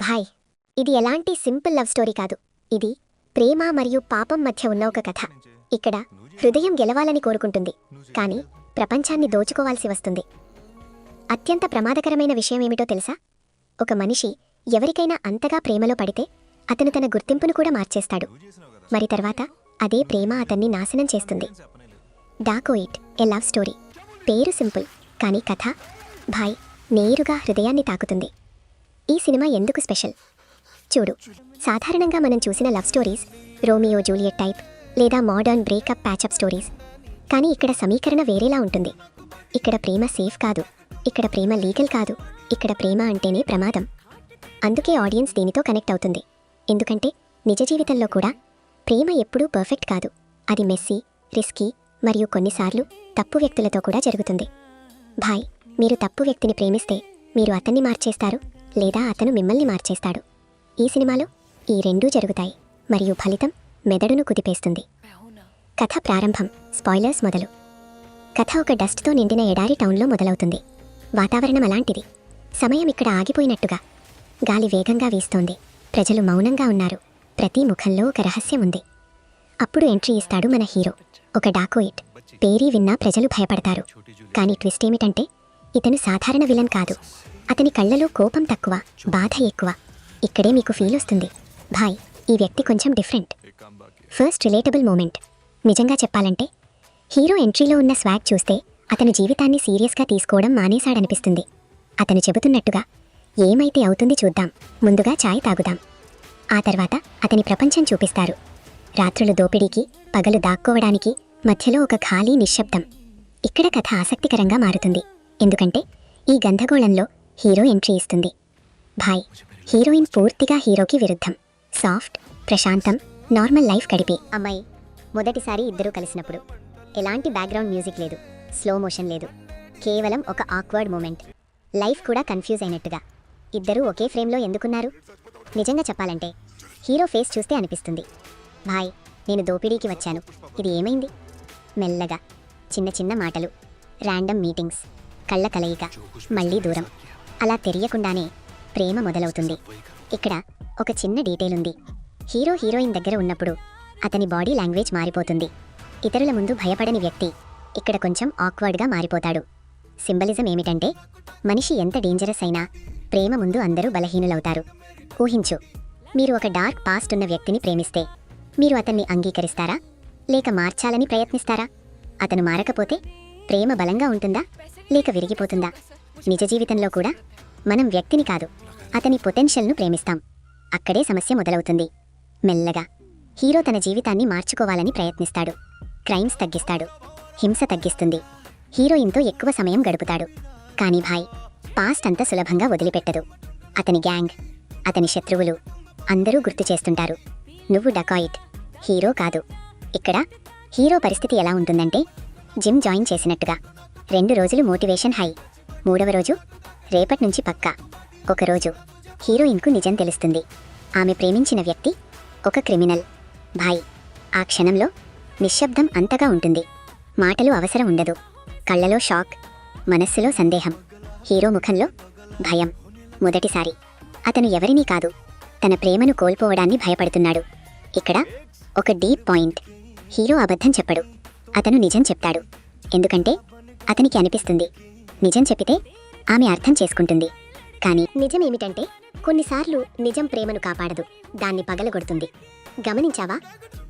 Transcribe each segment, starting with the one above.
భాయ్, ఇది ఎలాంటి simple love story కాదు. ఇది ప్రేమ మరియు పాపం మధ్య ఉన్న ఒక కథ. ఇక్కడ హృదయం గెలవాలని కోరుకుంటుంది, కానీ ప్రపంచాన్ని దోచుకోవాల్సి వస్తుంది. అత్యంత ప్రమాదకరమైన విషయమేమిటో తెలుసా? ఒక మనిషి ఎవరికైనా అంతగా ప్రేమలో పడితే అతను తన గుర్తింపును కూడా మార్చేస్తాడు. మరి తర్వాత అదే ప్రేమ అతన్ని నాశనం చేస్తుంది. డాకోయిట్ ఎ లవ్ స్టోరీ. పేరు సింపుల్, కానీ కథ భాయ్ నేరుగా హృదయాన్ని తాకుతుంది. ఈ సినిమా ఎందుకు స్పెషల్? చూడు, సాధారణంగా మనం చూసిన love stories Romeo Juliet type లేదా మోడర్న్ బ్రేకప్ ప్యాచప్ స్టోరీస్. కానీ ఇక్కడ సమీకరణ వేరేలా ఉంటుంది. ఇక్కడ ప్రేమ సేఫ్ కాదు, ఇక్కడ ప్రేమ లీగల్ కాదు, ఇక్కడ ప్రేమ అంటేనే ప్రమాదం. అందుకే ఆడియన్స్ దీనితో కనెక్ట్ అవుతుంది. ఎందుకంటే నిజ జీవితంలో కూడా ప్రేమ ఎప్పుడూ పర్ఫెక్ట్ కాదు. అది మెస్సీ, రిస్కీ మరియు కొన్నిసార్లు తప్పు వ్యక్తులతో కూడా జరుగుతుంది. భాయ్, మీరు తప్పు వ్యక్తిని ప్రేమిస్తే మీరు అతన్ని మార్చేస్తారు లేదా అతను మిమ్మల్ని మార్చేస్తాడు. ఈ సినిమాలో ఈ రెండూ జరుగుతాయి మరియు ఫలితం మెదడును కుదిపేస్తుంది. కథ ప్రారంభం. స్పాయిలర్స్ మొదలు. కథ ఒక డస్ట్తో నిండిన ఎడారి టౌన్లో మొదలవుతుంది. వాతావరణం అలాంటిది. సమయం ఇక్కడ ఆగిపోయినట్టుగా. గాలి వేగంగా వీస్తోంది. ప్రజలు మౌనంగా ఉన్నారు. ప్రతి ముఖంలో ఒక రహస్యం ఉంది. అప్పుడు ఎంట్రీ ఇస్తాడు మన హీరో, ఒక డాకోయిట్. పేరీ విన్నా ప్రజలు భయపడతారు. కానీ ట్విస్ట్ ఏమిటంటే ఇతను సాధారణ విలన్ కాదు. అతని కళ్ళలో కోపం తక్కువ, బాధ ఎక్కువ. ఇక్కడే మీకు ఫీల్ వస్తుంది, భాయ్ ఈ వ్యక్తి కొంచెం డిఫరెంట్. First relatable moment. నిజంగా చెప్పాలంటే హీరో ఎంట్రీలో ఉన్న స్వాగ్ చూస్తే అతని జీవితాన్ని సీరియస్గా తీసుకోవడం మానేశాడనిపిస్తుంది. అతను చెబుతున్నట్టుగా ఏమైతే అవుతుంది చూద్దాం, ముందుగా ఛాయ్ తాగుదాం. ఆ తర్వాత అతని ప్రపంచం చూపిస్తారు. రాత్రులు దోపిడీకి, పగలు దాక్కోవడానికి మధ్యలో ఒక ఖాళీ నిశ్శబ్దం. ఇక్కడ కథ ఆసక్తికరంగా మారుతుంది. ఎందుకంటే ఈ గందరగోళంలో హీరో ఎంట్రీ ఇస్తుంది. భాయ్, హీరోయిన్ పూర్తిగా హీరోకి విరుద్ధం. సాఫ్ట్, ప్రశాంతం, నార్మల్ లైఫ్ గడిపే అమ్మాయి. మొదటిసారి ఇద్దరూ కలిసినప్పుడు ఎలాంటి బ్యాక్గ్రౌండ్ మ్యూజిక్ లేదు, స్లో మోషన్ లేదు, కేవలం ఒక ఆక్వర్డ్ మూమెంట్. లైఫ్ కూడా కన్ఫ్యూజ్ అయినట్టుగా. ఇద్దరూ ఒకే ఫ్రేమ్లో ఎందుకున్నారు? నిజంగా చెప్పాలంటే హీరో ఫేస్ చూస్తే అనిపిస్తుంది, భాయ్ నేను దోపిడీకి వచ్చాను, ఇది ఏమైంది? మెల్లగా చిన్న చిన్న మాటలు, ర్యాండమ్ మీటింగ్స్, కళ్ళ కలయిక, మళ్ళీ దూరం. అలా తెలియకుండానే ప్రేమ మొదలవుతుంది. ఇక్కడ ఒక చిన్న డీటెయిల్ ఉంది. హీరో హీరోయిన్ దగ్గర ఉన్నప్పుడు అతని బాడీ లాంగ్వేజ్ మారిపోతుంది. ఇతరుల ముందు భయపడని వ్యక్తి ఇక్కడ కొంచెం ఆక్వర్డ్గా మారిపోతాడు. సింబలిజం ఏమిటంటే మనిషి ఎంత డేంజరస్ అయినా ప్రేమ ముందు అందరూ బలహీనులవుతారు. ఊహించు, మీరు ఒక డార్క్ పాస్ట్ ఉన్న వ్యక్తిని ప్రేమిస్తే మీరు అతన్ని అంగీకరిస్తారా లేక మార్చాలని ప్రయత్నిస్తారా? అతను మారకపోతే ప్రేమ బలంగా ఉంటుందా లేక విరిగిపోతుందా? నిజ జీవితంలో కూడా మనం వ్యక్తిని కాదు, అతని పొటెన్షియల్ను ప్రేమిస్తాం. అక్కడే సమస్య మొదలవుతుంది. మెల్లగా హీరో తన జీవితాన్ని మార్చుకోవాలని ప్రయత్నిస్తాడు. క్రైమ్స్ తగ్గిస్తాడు, హింస తగ్గిస్తుంది, హీరోయిన్తో ఎక్కువ సమయం గడుపుతాడు. కానీ భాయ్ పాస్ట్ అంత సులభంగా వదిలిపెట్టదు. అతని గ్యాంగ్, అతని శత్రువులు అందరూ గుర్తు చేస్తుంటారు, నువ్వు డకాయిట్, హీరో కాదు. ఇక్కడ హీరో పరిస్థితి ఎలా ఉంటుందంటే జిమ్ జాయిన్ చేసినట్టుగా. 2 రోజులు మోటివేషన్ హై, 3వ రోజు రేపటి నుంచి పక్కా. ఒకరోజు హీరోయిన్కు నిజం తెలుస్తుంది, ఆమె ప్రేమించిన వ్యక్తి ఒక క్రిమినల్. భాయ్ ఆ క్షణంలో నిశ్శబ్దం అంతగా ఉంటుంది. మాటలు అవసరం ఉండదు. కళ్ళలో షాక్, మనస్సులో సందేహం, హీరో ముఖంలో భయం. మొదటిసారి అతను ఎవరినీ కాదు, తన ప్రేమను కోల్పోవడాన్ని భయపడుతున్నాడు. ఇక్కడ ఒక డీప్ పాయింట్. హీరో అబద్ధం చెప్పడు, అతను నిజం చెప్తాడు. ఎందుకంటే అతనికి అనిపిస్తుంది నిజం చెప్పితే ఆమె అర్థం చేసుకుంటుంది. కానీ నిజం ఏమిటంటే కొన్నిసార్లు నిజం ప్రేమను కాపాడదు, దాన్ని పగలగొడుతుంది. గమనించావా?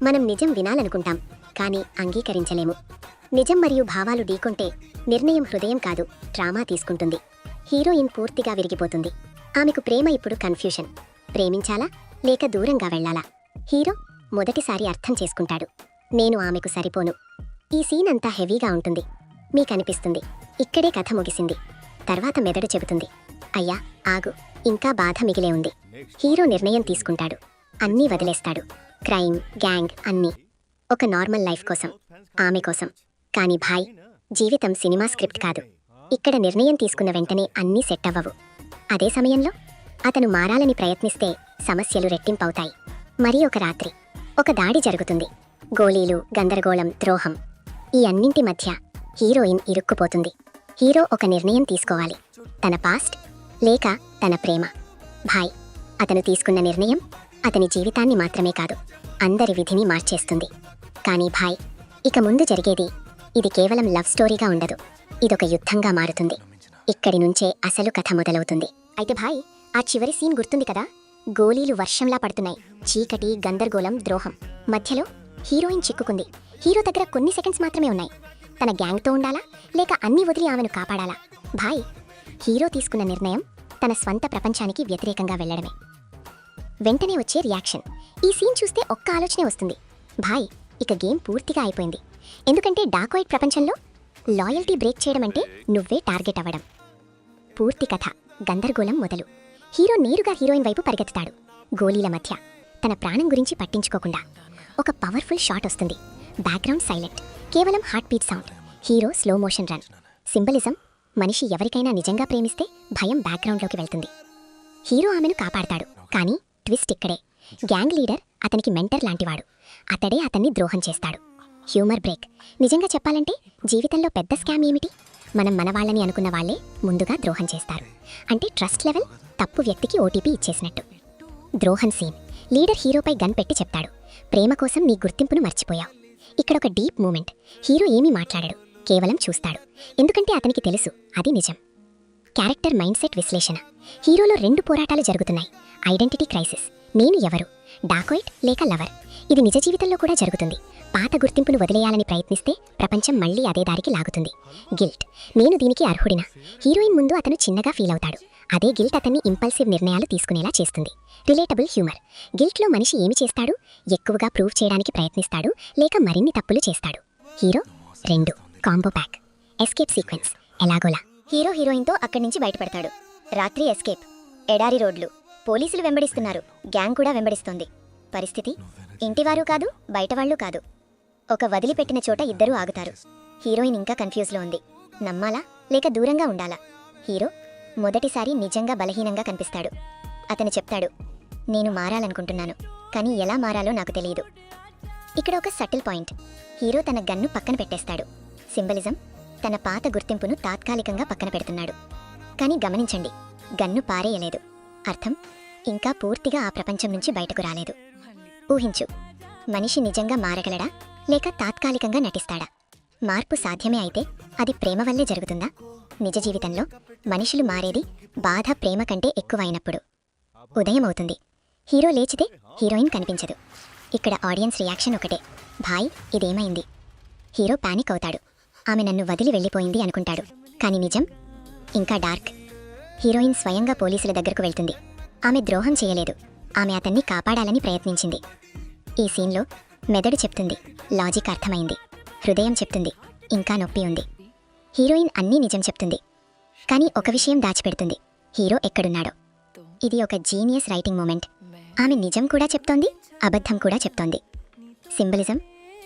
మనం నిజం వినాలనుకుంటాం కానీ అంగీకరించలేము. నిజం మరియు భావాలు ఢీకొంటే నిర్ణయం హృదయం కాదు, ట్రామా తీసుకుంటుంది. హీరోయిన్ పూర్తిగా విరిగిపోతుంది. ఆమెకు ప్రేమ ఇప్పుడు కన్ఫ్యూషన్, ప్రేమించాలా లేక దూరంగా వెళ్లాలా? హీరో మొదటిసారి అర్థం చేసుకుంటాడు, నేను ఆమెకు సరిపోను. ఈ సీన్ అంతా హెవీగా ఉంటుంది. మీకనిపిస్తుంది ఇక్కడే కథ ముగిసింది. తర్వాత మెదడు చెబుతుంది, అయ్యా ఆగు, ఇంకా బాధ మిగిలే ఉంది. హీరో నిర్ణయం తీసుకుంటాడు, అన్నీ వదిలేస్తాడు, క్రైమ్, గ్యాంగ్ అన్నీ, ఒక నార్మల్ లైఫ్ కోసం, ఆమె కోసం. కానీ భాయ్ జీవితం సినిమా స్క్రిప్ట్ కాదు. ఇక్కడ నిర్ణయం తీసుకున్న వెంటనే అన్నీ సెట్ అవ్వవు. అదే సమయంలో అతను మారాలని ప్రయత్నిస్తే సమస్యలు రెట్టింపవుతాయి. మరి ఒక రాత్రి ఒక దాడి జరుగుతుంది. గోళీలు, గందరగోళం, ద్రోహం, ఈ అన్నింటి మధ్య హీరోయిన్ ఇరుక్కుపోతుంది. హీరో ఒక నిర్ణయం తీసుకోవాలి, తన పాస్ట్ లేక తన ప్రేమ. భాయ్ అతను తీసుకున్న నిర్ణయం అతని జీవితాన్ని మాత్రమే కాదు, అందరి విధిని మార్చేస్తుంది. కానీ భాయ్, ఇక ముందు జరిగేది ఇది కేవలం లవ్ స్టోరీగా ఉండదు, ఇదొక యుద్ధంగా మారుతుంది. ఇక్కడి నుంచే అసలు కథ మొదలవుతుంది. అయితే భాయ్, ఆ చివరి సీన్ గుర్తుంది కదా? గోళీలు వర్షంలా పడుతున్నాయి, చీకటి, గందరగోళం, ద్రోహం. మధ్యలో హీరోయిన్ చిక్కుకుంది. హీరో దగ్గర కొన్ని సెకండ్స్ మాత్రమే ఉన్నాయి. తన గ్యాంగ్తో ఉండాలా లేక అన్నీ వదిలి ఆమెను కాపాడాలా? భాయ్, హీరో తీసుకున్న నిర్ణయం తన స్వంత ప్రపంచానికి వ్యతిరేకంగా వెళ్లడమే. వెంటనే వచ్చే రియాక్షన్. ఈ సీన్ చూస్తే ఒక్క ఆలోచనే వస్తుంది. భాయ్, ఇక గేమ్ పూర్తిగా అయిపోయింది. ఎందుకంటే డార్క్ ప్రపంచంలో లాయల్టీ బ్రేక్ చేయడం అంటే నువ్వే టార్గెట్ అవ్వడం. పూర్తి కథ గందరగోళం మొదలు. హీరో నేరుగా హీరోయిన్ వైపు పరిగెత్తుతాడు. గోళీల మధ్య తన ప్రాణం గురించి పట్టించుకోకుండా ఒక పవర్ఫుల్ షాట్ వస్తుంది. బ్యాక్గ్రౌండ్ సైలెంట్, కేవలం heart beat sound. Hero slow motion run. Symbolism, మనిషి ఎవరికైనా నిజంగా ప్రేమిస్తే భయం బ్యాక్గ్రౌండ్లోకి వెళ్తుంది. హీరో ఆమెను కాపాడతాడు. కానీ ట్విస్ట్ ఇక్కడే. గ్యాంగ్ లీడర్ అతనికి మెంటర్ లాంటివాడు. అతడే అతన్ని ద్రోహం చేస్తాడు. Humour break. నిజంగా చెప్పాలంటే జీవితంలో పెద్ద స్కామ్ ఏమిటి? మనం మనవాళ్ళని అనుకున్న వాళ్లే ముందుగా ద్రోహం చేస్తారు. అంటే ట్రస్ట్ లెవెల్ తప్పు వ్యక్తికి ఓటీపీ ఇచ్చేసినట్టు. ద్రోహం సీన్. లీడర్ హీరోపై గన్ పెట్టి చెప్తాడు, ప్రేమ కోసం నీ గుర్తింపును మర్చిపోయావు. ఇక్కడ ఒక డీప్ మూమెంట్. హీరో ఏమీ మాట్లాడడు, కేవలం చూస్తాడు. ఎందుకంటే అతనికి తెలుసు అది నిజం. క్యారెక్టర్ మైండ్ సెట్ విశ్లేషణ. హీరోలో 2 పోరాటాలు జరుగుతున్నాయి. Identity crisis. నేను ఎవరు? డాకోయిట్ లేక లవర్? ఇది నిజ జీవితంలో కూడా జరుగుతుంది. పాత గుర్తింపును వదిలేయాలని ప్రయత్నిస్తే ప్రపంచం మళ్లీ అదే దారికి లాగుతుంది. గిల్ట్. నేను దీనికి అర్హుడినా? హీరోయిన్ ముందు అతను చిన్నగా ఫీల్ అవుతాడు. అదే గిల్ట్ అతన్ని ఇంపల్సివ్ నిర్ణయాలు తీసుకునేలా చేస్తుంది. Relatable humour. గిల్ట్లో మనిషి ఏమి చేస్తాడు? ఎక్కువగా ప్రూవ్ చేయడానికి ప్రయత్నిస్తాడు లేక మరిన్ని తప్పులు చేస్తాడు. Hero 2 combo pack. Escape sequence. ఎలాగోలా హీరో హీరోయిన్తో అక్కడి నుంచి బయటపడతాడు. రాత్రి ఎస్కేప్. ఎడారి రోడ్లు. పోలీసులు వెంబడిస్తున్నారు. గ్యాంగ్ కూడా వెంబడిస్తోంది. పరిస్థితి ఇంటివారు కాదు, బయటవాళ్లు కాదు. ఒక వదిలిపెట్టిన చోట ఇద్దరూ ఆగుతారు. హీరోయిన్ ఇంకా కన్ఫ్యూజ్లో ఉంది. నమ్మాలా లేక దూరంగా ఉండాలా? హీరో మొదటిసారి నిజంగా బలహీనంగా కనిపిస్తాడు. అతను చెప్తాడు, నేను మారాలనుకుంటున్నాను, కానీ ఎలా మారాలో నాకు తెలియదు. ఇక్కడ ఒక సటిల్ పాయింట్. హీరో తన గన్ను పక్కన పెట్టేస్తాడు. సింబలిజం, తన పాత గుర్తింపును తాత్కాలికంగా పక్కన పెడుతున్నాడు. కానీ గమనించండి, గన్ను పారేయలేదు. అర్థం, ఇంకా పూర్తిగా ఆ ప్రపంచం నుంచి బయటకు రాలేదు. ఊహించు, మనిషి నిజంగా మారగలడా లేక తాత్కాలికంగా నటిస్తాడా? మార్పు సాధ్యమే అయితే అది ప్రేమ వల్లే జరుగుతుందా? నిజ జీవితంలో మనుషులు మారేది బాధ ప్రేమ కంటే ఎక్కువైనప్పుడు. ఉదయం అవుతుంది. హీరో లేచితే హీరోయిన్ కనిపించదు. ఇక్కడ ఆడియన్స్ రియాక్షన్ ఒకటే, భాయ్ ఇదేమైంది? హీరో పానిక్ అవుతాడు. ఆమె నన్ను వదిలి వెళ్ళిపోయింది అనుకుంటాడు. కానీ నిజం ఇంకా డార్క్. హీరోయిన్ స్వయంగా పోలీసుల దగ్గరకు వెళ్తుంది. ఆమె ద్రోహం చేయలేదు, ఆమె అతన్ని కాపాడాలని ప్రయత్నించింది. ఈ సీన్లో మెదడు చెప్తుంది, లాజిక్ అర్థమైంది. హృదయం చెప్తుంది, ఇంకా నొప్పి ఉంది. హీరోయిన్ అన్నీ నిజం చెప్తుంది, కానీ ఒక విషయం దాచిపెడుతుంది, హీరో ఎక్కడున్నాడో. ఇది ఒక జీనియస్ రైటింగ్ మూమెంట్. ఆమె నిజం కూడా చెప్తోంది, అబద్ధం కూడా చెప్తోంది. సింబలిజం,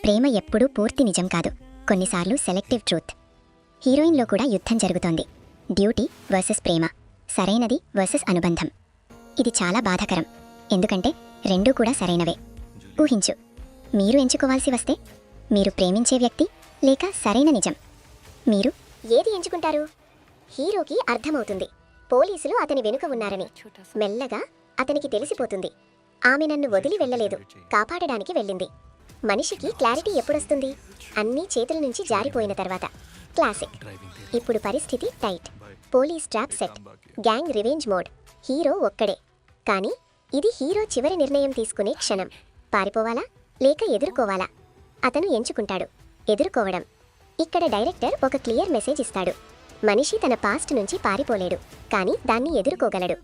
ప్రేమ ఎప్పుడూ పూర్తి నిజం కాదు, కొన్నిసార్లు సెలెక్టివ్ ట్రూత్. హీరోయిన్లో కూడా యుద్ధం జరుగుతోంది. డ్యూటీ వర్సెస్ ప్రేమ, సరైనది వర్సెస్ అనుబంధం. ఇది చాలా బాధాకరం, ఎందుకంటే రెండూ కూడా సరైనవే. ఊహించు, మీరు ఎంచుకోవాల్సి వస్తే మీరు ప్రేమించే వ్యక్తి లేక సరైన నిజం, మీరు ఏది ఎంచుకుంటారు? హీరోకి అర్థమవుతుంది, పోలీసులు అతని వెనుక ఉన్నారని. మెల్లగా అతనికి తెలిసిపోతుంది, ఆమె నన్ను వదిలి వెళ్ళలేదు, కాపాడడానికి వెళ్ళింది. మనిషికి క్లారిటీ ఎప్పుడొస్తుంది? అన్నీ చేతుల నుంచి జారిపోయిన తర్వాత. క్లాసిక్. ఇప్పుడు పరిస్థితి tight. Police trap set. Gang revenge mode. Hero ఒక్కడే. కానీ ఇది హీరో చివరి నిర్ణయం తీసుకునే క్షణం. పారిపోవాలా లేక ఎదుర్కోవాలా? అతను ఎంచుకుంటాడు ఎదుర్కోవడం. ఇక్కడ డైరెక్టర్ ఒక క్లియర్ మెసేజ్ ఇస్తాడు, మనిషి తన పాస్ట్ నుంచి పారిపోలేడు, కానీ దాన్ని ఎదుర్కోగలడు.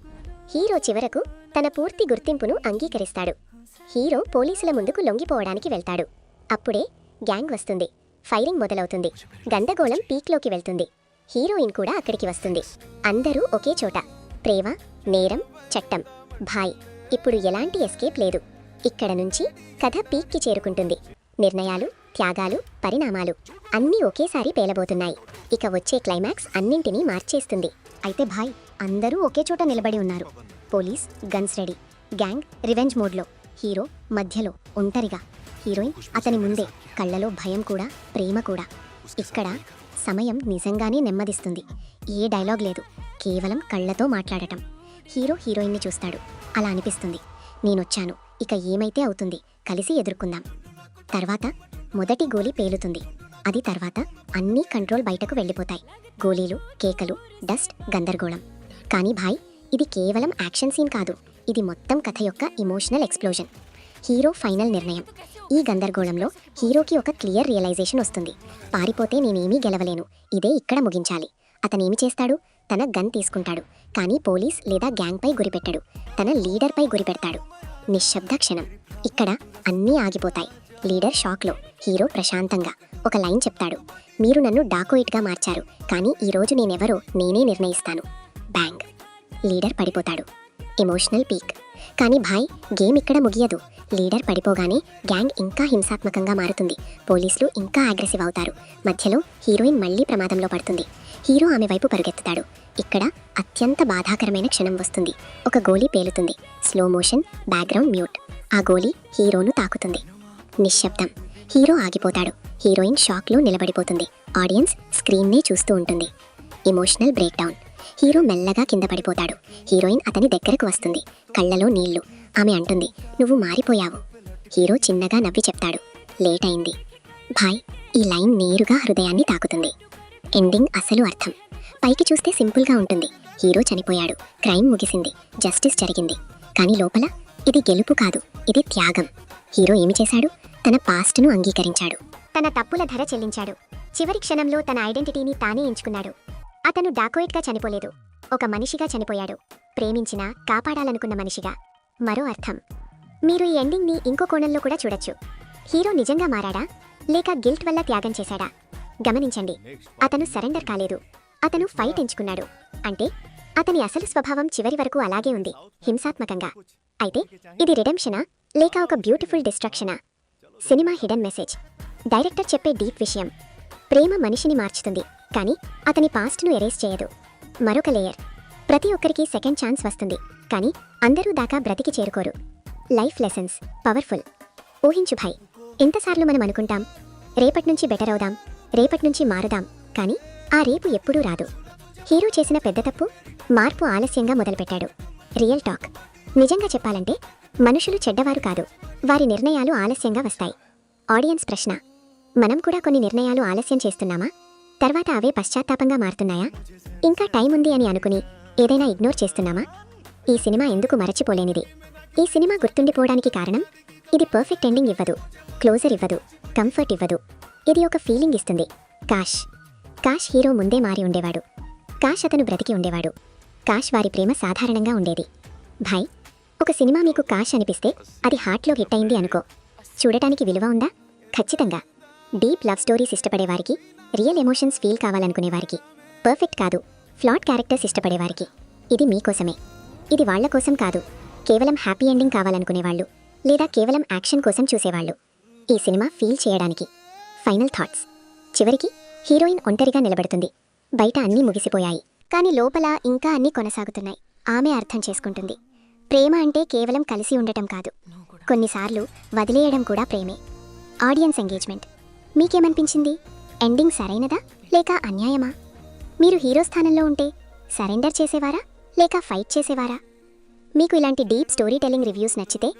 హీరో చివరకు తన పూర్తి గుర్తింపును అంగీకరిస్తాడు. హీరో పోలీసుల ముందుకు లొంగిపోవడానికి వెళ్తాడు. అప్పుడే గ్యాంగ్ వస్తుంది. ఫైరింగ్ మొదలవుతుంది. గందరగోళం పీక్లోకి వెళ్తుంది. హీరోయిన్ కూడా అక్కడికి వస్తుంది. అందరూ ఒకే చోట. ప్రేమ, నేరం, చట్టం. భాయ్, ఇప్పుడు ఎలాంటి ఎస్కేప్ లేదు. ఇక్కడ నుంచి కథ పీక్కి చేరుకుంటుంది. నిర్ణయాలు, త్యాగాలు, పరిణామాలు అన్నీ ఒకేసారి పేలబోతున్నాయి. ఇక వచ్చే క్లైమాక్స్ అన్నింటినీ మార్చేస్తుంది. అయితే భాయ్, అందరూ ఒకే చోట నిలబడి ఉన్నారు. Police guns ready. Gang revenge మోడ్లో. హీరో మధ్యలో ఒంటరిగా. హీరోయిన్ అతని ముందే. కళ్ళలో భయం కూడా, ప్రేమ కూడా. ఇక్కడ సమయం నిజంగానే నెమ్మదిస్తుంది. ఏ డైలాగ్ లేదు, కేవలం కళ్ళతో మాట్లాడటం. హీరో హీరోయిన్ని చూస్తాడు. అలా అనిపిస్తుంది. నేనొచ్చాను, ఇక ఏమైతే అవుతుంది, కలిసి ఎదుర్కొందాం. తర్వాత మొదటి గోలీ పేలుతుంది. అది తర్వాత అన్నీ కంట్రోల్ బయటకు వెళ్ళిపోతాయి. గోలీలు, కేకలు, డస్ట్, గందరగోళం. కానీ భాయ్, ఇది కేవలం యాక్షన్ సీన్ కాదు, ఇది మొత్తం కథ యొక్క ఎమోషనల్ ఎక్స్ప్లోజన్. హీరో ఫైనల్ నిర్ణయం. ఈ గందరగోళంలో హీరోకి ఒక క్లియర్ రియలైజేషన్ వస్తుంది. పారిపోతే నేనేమీ గెలవలేను, ఇదే ఇక్కడ ముగించాలి. అతనేమి చేస్తాడు? తన గన్ తీసుకుంటాడు, కానీ పోలీస్ లేదా గ్యాంగ్పై గురిపెట్టడు, తన లీడర్పై గురిపెడతాడు. నిశ్శబ్ద క్షణం. ఇక్కడ అన్నీ ఆగిపోతాయి. లీడర్ షాక్లో, హీరో ప్రశాంతంగా. ఒక లైన్ చెప్తాడు, మీరు నన్ను డాకోయిట్గా మార్చారు, కానీ ఈరోజు నేనెవరో నేనే నిర్ణయిస్తాను. బ్యాంగ్. లీడర్ పడిపోతాడు. Emotional peak. కానీ భాయ్, గేమ్ ఇక్కడ ముగియదు. లీడర్ పడిపోగానే గ్యాంగ్ ఇంకా హింసాత్మకంగా మారుతుంది. పోలీసులు ఇంకా అగ్రెసివ్ అవుతారు. మధ్యలో హీరోయిన్ మళ్ళీ ప్రమాదంలో పడుతుంది. హీరో ఆమె వైపు పరుగెత్తుతాడు. ఇక్కడ అత్యంత బాధాకరమైన క్షణం వస్తుంది. ఒక గోలీ పేలుతుంది. Slow motion, background mute. ఆ గోలీ హీరోను తాకుతుంది. నిశ్శబ్దం. హీరో ఆగిపోతాడు. హీరోయిన్ షాక్లో నిలబడిపోతుంది. ఆడియన్స్ స్క్రీన్నే చూస్తూ ఉంటుంది. Emotional break down. హీరో మెల్లగా కింద పడిపోతాడు. హీరోయిన్ అతని దగ్గరకు వస్తుంది. కళ్ళలో నీళ్లు. ఆమె అంటుంది, నువ్వు మారిపోయావు. హీరో చిన్నగా నవ్వి చెప్తాడు, లేట్ అయింది. భాయ్, ఈ లైన్ నేరుగా హృదయాన్ని తాకుతుంది. ఎండింగ్ అసలు అర్థం. పైకి చూస్తే సింపుల్గా ఉంటుంది. హీరో చనిపోయాడు, క్రైమ్ ముగిసింది, జస్టిస్ జరిగింది. కానీ లోపల ఇది గెలుపు కాదు, ఇది త్యాగం. హీరో ఏమి చేశాడు? తన పాస్ట్ను అంగీకరించాడు. తన తప్పుల ధర చెల్లించాడు. చివరి క్షణంలో తన ఐడెంటిటీని తానే ఎంచుకున్నాడు. అతను డాకోయిట్గా చనిపోలేదు, ఒక మనిషిగా చనిపోయాడు. ప్రేమించినా, కాపాడాలనుకున్న మనిషిగా. మరో అర్థం. మీరు ఈ ఎండింగ్ని ఇంకో కోణంలో కూడా చూడొచ్చు. హీరో నిజంగా మారాడా, లేక గిల్ట్ వల్ల త్యాగం చేశాడా? గమనించండి, అతను సరెండర్ కాలేదు, అతను ఫైట్ ఎంచుకున్నాడు. అంటే అతని అసలు స్వభావం చివరి వరకు అలాగే ఉంది, హింసాత్మకంగా. అయితే ఇది రిడెంప్షనా, లేక ఒక బ్యూటిఫుల్ డిస్ట్రక్షనా? Cinema hidden message. డైరెక్టర్ చెప్పే డీప్ విషయం. ప్రేమ మనిషిని మార్చుతుంది, కానీ అతని పాస్ట్ను ఎరేజ్ చేయదు. మరొక లేయర్. ప్రతి ఒక్కరికి సెకండ్ ఛాన్స్ వస్తుంది, కానీ అందరూ దాకా బ్రతికి చేరుకోరు. Life lessons. పవర్ఫుల్. ఊహించు భాయ్, ఎంతసార్లు మనం అనుకుంటాం, రేపట్నుంచి బెటర్ అవుదాం, రేపట్నుంచి మారుదాం, కానీ ఆ రేపు ఎప్పుడూ రాదు. హీరో చేసిన పెద్ద తప్పు, మార్పు ఆలస్యంగా మొదలుపెట్టాడు. Real talk. నిజంగా చెప్పాలంటే మనుషులు చెడ్డవారు కాదు, వారి నిర్ణయాలు ఆలస్యంగా వస్తాయి. ఆడియన్స్ ప్రశ్న, మనం కూడా కొన్ని నిర్ణయాలు ఆలస్యం చేస్తున్నామా? తర్వాత అవే పశ్చాత్తాపంగా మారుతున్నాయా? ఇంకా టైం ఉంది అని అనుకుని ఏదైనా ఇగ్నోర్ చేస్తున్నామా? ఈ సినిమా ఎందుకు మరచిపోలేనిది? ఈ సినిమా గుర్తుండిపోవడానికి కారణం, ఇది పర్ఫెక్ట్ ఎండింగ్ ఇవ్వదు, క్లోజర్ ఇవ్వదు, కంఫర్ట్ ఇవ్వదు. ఇది ఒక ఫీలింగ్ ఇస్తుంది. కాష్ హీరో ముందే మారి ఉండేవాడు. కాష్ అతను బ్రతికి ఉండేవాడు. కాష్ వారి ప్రేమ సాధారణంగా ఉండేది. భాయ్, ఒక సినిమా మీకు కాష్ అనిపిస్తే అది హార్ట్లో హిట్ అయింది అనుకో. చూడటానికి విలువ ఉందా? ఖచ్చితంగా. డీప్ లవ్ స్టోరీస్ ఇష్టపడేవారికి, రియల్ ఎమోషన్స్ ఫీల్ కావాలనుకునేవారికి, పర్ఫెక్ట్ కాదు, ఫ్లాట్ క్యారెక్టర్స్ ఇష్టపడేవారికి ఇది మీకోసమే. ఇది వాళ్ల కోసం కాదు, కేవలం హ్యాపీ ఎండింగ్ కావాలనుకునేవాళ్ళు, లేదా కేవలం యాక్షన్ కోసం చూసేవాళ్ళు. ఈ సినిమా ఫీల్ చేయడానికి. Final thoughts. చివరికి హీరోయిన్ ఒంటరిగా నిలబడుతుంది. బయట అన్నీ ముగిసిపోయాయి, కానీ లోపల ఇంకా అన్నీ కొనసాగుతున్నాయి. ఆమె అర్థం చేసుకుంటుంది, ప్రేమ అంటే కేవలం కలిసి ఉండటం కాదు, కొన్నిసార్లు వదిలేయడం కూడా ప్రేమే. Audience engagement. మీకేమనిపించింది? ఎండింగ్ సరైనదా, లేక అన్యాయమా? మీరు హీరో స్థానంలో ఉంటే సరెండర్ చేసేవారా, లేక ఫైట్ చేసేవారా? మీకు ఇలాంటి డీప్ స్టోరీ టెల్లింగ్ రివ్యూస్ నచ్చితే,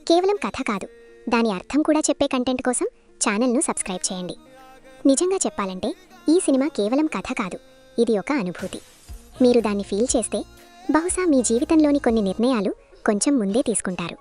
కేవలం కథ కాదు, దాని అర్థం కూడా చెప్పే కంటెంట్ కోసం ఛానల్ను సబ్స్క్రైబ్ చేయండి. నిజంగా చెప్పాలంటే ఈ సినిమా కేవలం కథ కాదు, ఇది ఒక అనుభూతి. మీరు దాన్ని ఫీల్ చేస్తే బహుశా మీ జీవితంలోని కొన్ని నిర్ణయాలు కొంచెం ముందే తీసుకుంటారు.